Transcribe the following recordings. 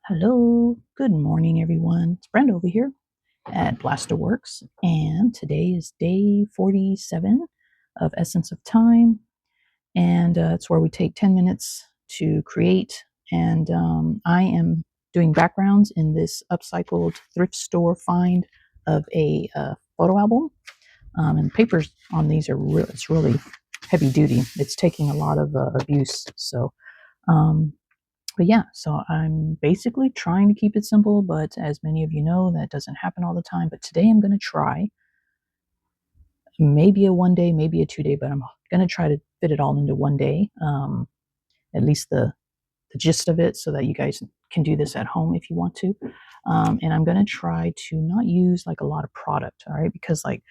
Hello, good morning, everyone. It's Brenda over here at B.laster Works, and today is day 47 of Essence of Time, and it's where we take 10 minutes to create. And I am doing backgrounds in this upcycled thrift store find of a photo album, and papers on these are it's really heavy duty. It's taking a lot of abuse, so. But yeah, so I'm basically trying to keep it simple, but as many of you know, that doesn't happen all the time. But today I'm going to try maybe a 1 day, maybe a 2 day, but I'm going to try to fit it all into 1 day, at least the gist of it, so that you guys can do this at home if you want to. And I'm going to try to not use like a lot of product, all right? Because like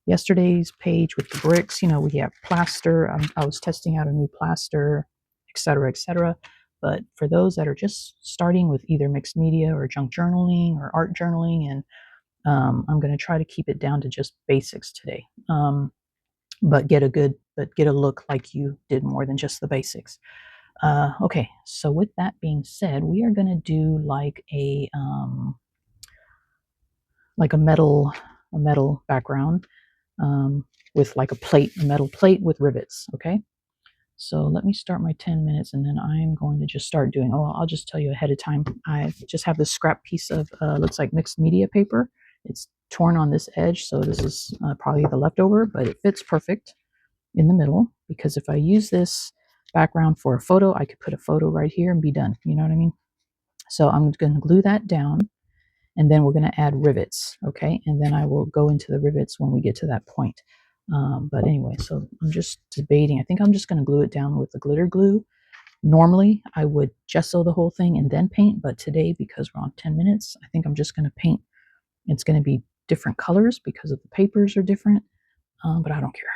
yesterday's page with the bricks, we have plaster. I was testing out a new plaster, etc., etc. But for those that are just starting with either mixed media or junk journaling or art journaling, and I'm going to try to keep it down to just basics today, but get a look like you did more than just the basics. Okay, so with that being said, we are going to do like a metal background, with like a metal plate with rivets. Okay, so let me start my 10 minutes, and then I'm going to just start doing. Oh, I'll just tell you ahead of time. I just have this scrap piece of looks like mixed media paper. It's torn on this edge, so this is probably the leftover, but it fits perfect in the middle, because if I use this background for a photo, I could put a photo right here and be done. You know what I mean? So I'm going to glue that down, and then we're going to add rivets. Okay, and then I will go into the rivets when we get to that point. But anyway, so I'm just debating. I think I'm just going to glue it down with the glitter glue. Normally, I would gesso the whole thing and then paint, but today, because we're on 10 minutes, I think I'm just going to paint. It's going to be different colors because of the papers are different, but I don't care.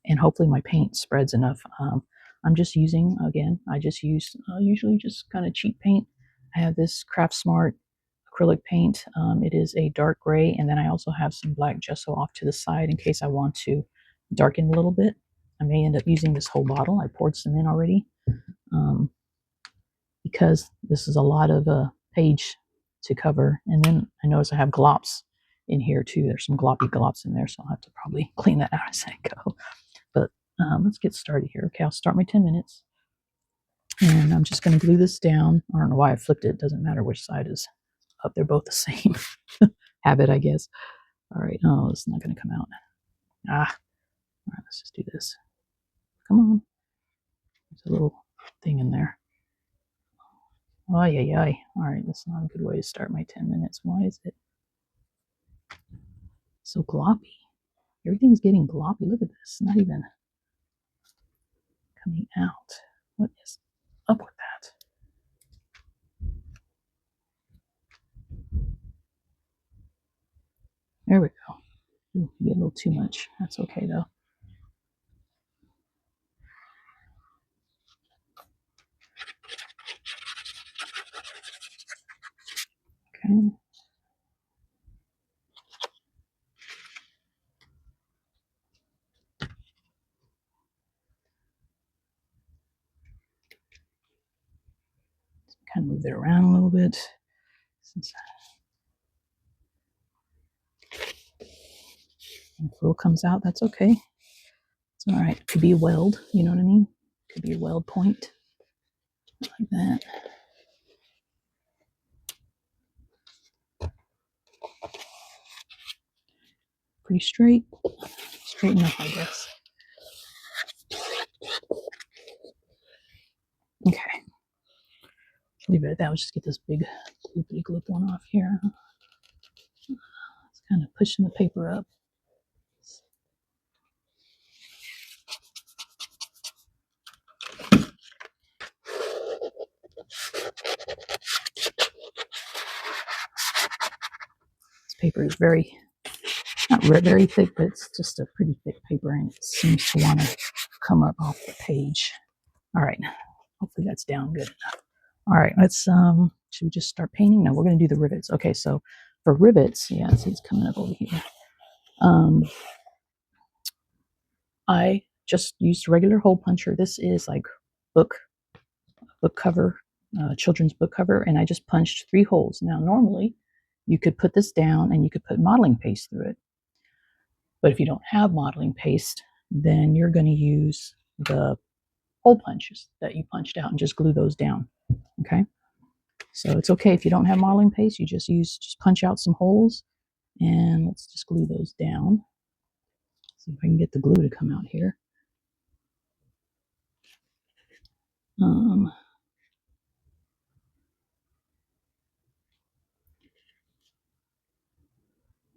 And hopefully my paint spreads enough. I'm just using, again, I just use usually just kind of cheap paint. I have this Craft Smart acrylic paint. It is a dark gray, and then I also have some black gesso off to the side in case I want to darken a little bit. I may end up using this whole bottle. I poured some in already, because this is a lot of page to cover. And then I notice I have glops in here too. There's some gloppy glops in there, so I'll have to probably clean that out as I go. But let's get started here. Okay, I'll start my 10 minutes. And I'm just going to glue this down. I don't know why I flipped it. It doesn't matter which side is up. They're both the same. Habit, I guess. All right. Oh, it's not going to come out. All right, let's just do this. Come on. There's a little thing in there. Oh, yeah. All right, that's not a good way to start my 10 minutes. Why is it so gloppy? Everything's getting gloppy. Look at this. Not even coming out. What is up with that? There we go. Ooh, maybe a little too much. That's okay, though. Okay. Kind of move it around a little bit. Since if a little comes out, that's okay. It's all right. It could be a weld, you know what I mean? It could be a weld point. Like that. Pretty straight. Straight enough, I guess. Okay. Leave it at that. We'll just get this big gloopy glip one off here. It's kind of pushing the paper up. This paper is not very thick, but it's just a pretty thick paper, and it seems to want to come up off the page. All right. Hopefully that's down good enough. All right, let's should we just start painting? No, we're going to do the rivets. Okay, so for rivets, yeah, see it's coming up over here. I just used a regular hole puncher. This is like book cover children's book cover, and I just punched 3 holes. Now, normally, you could put this down and you could put modeling paste through it. But if you don't have modeling paste, then you're going to use the hole punches that you punched out and just glue those down. Okay? So it's okay if you don't have modeling paste, you just punch out some holes, and let's just glue those down. See if I can get the glue to come out here.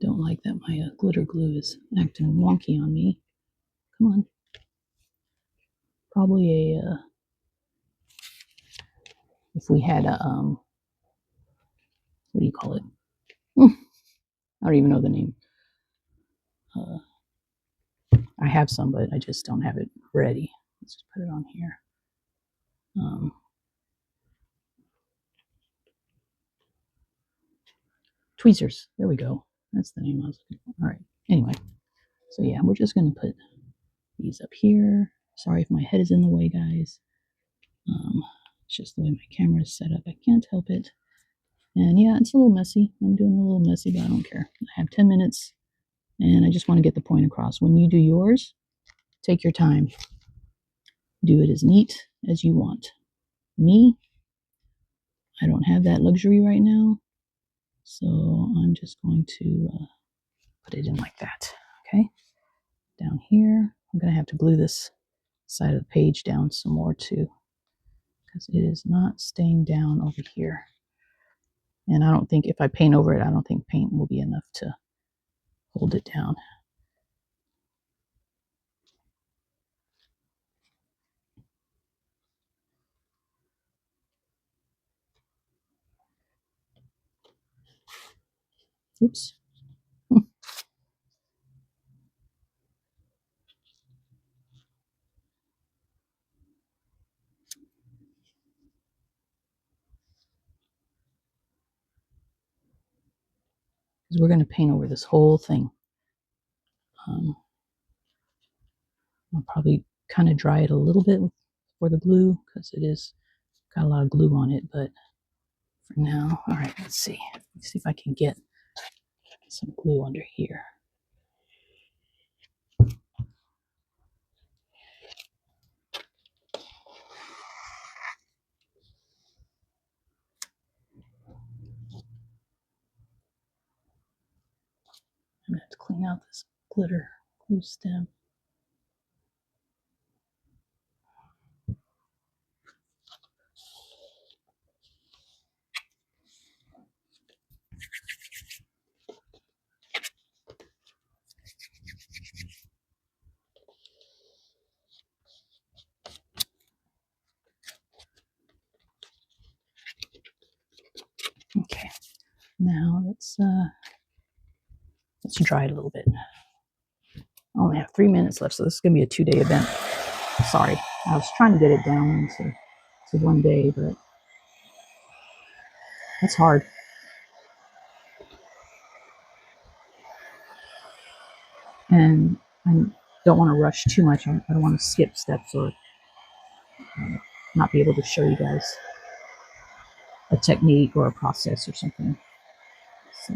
Don't like that my glitter glue is acting wonky on me. Come on. Probably if we had a, what do you call it? I don't even know the name. I have some, but I just don't have it ready. Let's just put it on here. Tweezers. There we go. That's the name I was looking for. All right. Anyway, so yeah, we're just going to put these up here. Sorry if my head is in the way, guys. It's just the way my camera is set up. I can't help it. And yeah, it's a little messy. I'm doing a little messy, but I don't care. I have 10 minutes, and I just want to get the point across. When you do yours, take your time. Do it as neat as you want. Me, I don't have that luxury right now, so I'm just going to put it in like that. Okay, down here, I'm going to have to glue this side of the page down some more too, because it is not staying down over here. And I don't think if I paint over it, I don't think paint will be enough to hold it down. Oops. Because we're going to paint over this whole thing. I'll probably kind of dry it a little bit for the glue because it is got a lot of glue on it, but for now, all right, let's see. Let's see if I can get some glue under here. I'm going to have to clean out this glitter glue stem. Okay, now let's dry it a little bit. I only have 3 minutes left, so this is going to be a 2-day event. Sorry, I was trying to get it down to 1 day, but that's hard. And I don't want to rush too much. I don't want to skip steps or not be able to show you guys a technique or a process or something. So,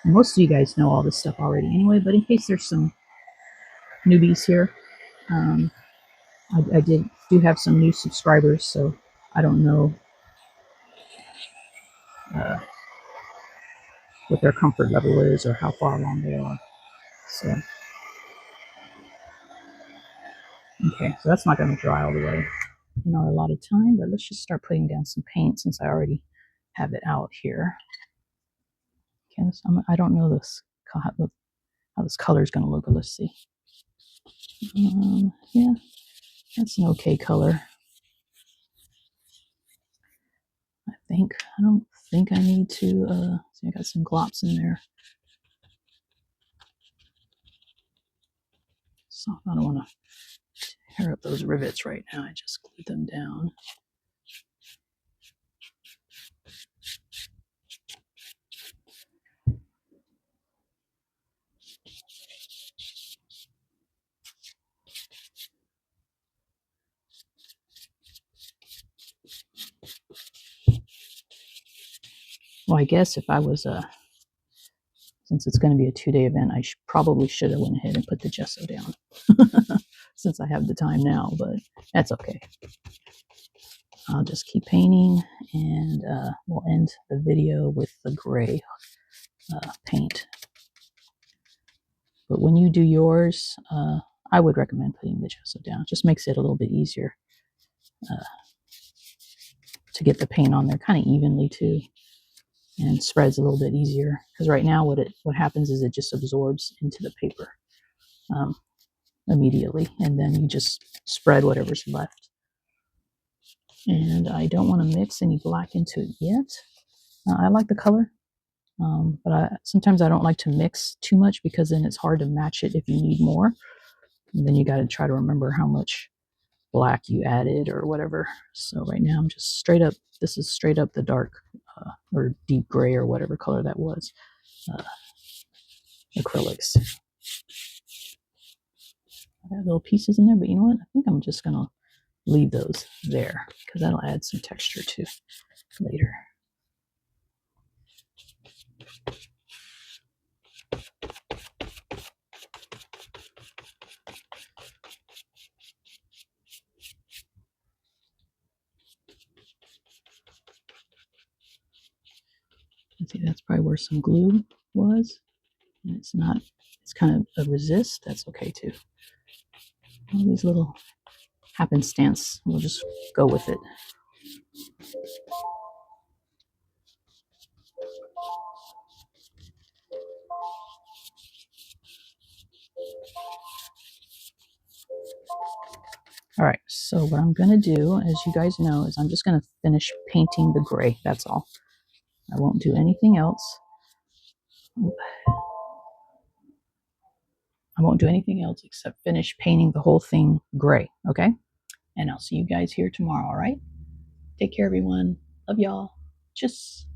most of you guys know all this stuff already anyway, but in case there's some newbies here, I do have some new subscribers, so I don't know what their comfort level is or how far along they are. So, okay, so that's not going to dry all the way in our allotted time, but let's just start putting down some paint since I already have it out here. Okay, I don't know how this color is going to look, but let's see. Yeah, that's an okay color. I don't think I need to, see, I got some glops in there. So I don't want to tear up those rivets right now. I just glued them down. Well, I guess if I was since it's going to be a 2-day event, I probably should have went ahead and put the gesso down since I have the time now, but that's okay. I'll just keep painting, and we'll end the video with the gray paint. But when you do yours, I would recommend putting the gesso down. It just makes it a little bit easier to get the paint on there kind of evenly too, and spreads a little bit easier. Because right now what happens is it just absorbs into the paper immediately, and then you just spread whatever's left. And I don't want to mix any black into it yet. I like the color, but sometimes I don't like to mix too much because then it's hard to match it if you need more. And then you got to try to remember how much black you added or whatever. So right now I'm just straight up, this is straight up the dark or deep gray or whatever color that was, acrylics. I got little pieces in there, but you know what? I think I'm just going to leave those there because that'll add some texture too later. See, that's probably where some glue was. And it's not, it's kind of a resist. That's okay too. All these little happenstance, we'll just go with it. All right, so what I'm going to do, as you guys know, is I'm just going to finish painting the gray. That's all. I won't do anything else. I won't do anything else except finish painting the whole thing gray, okay? And I'll see you guys here tomorrow, all right? Take care, everyone. Love y'all. Tschüss.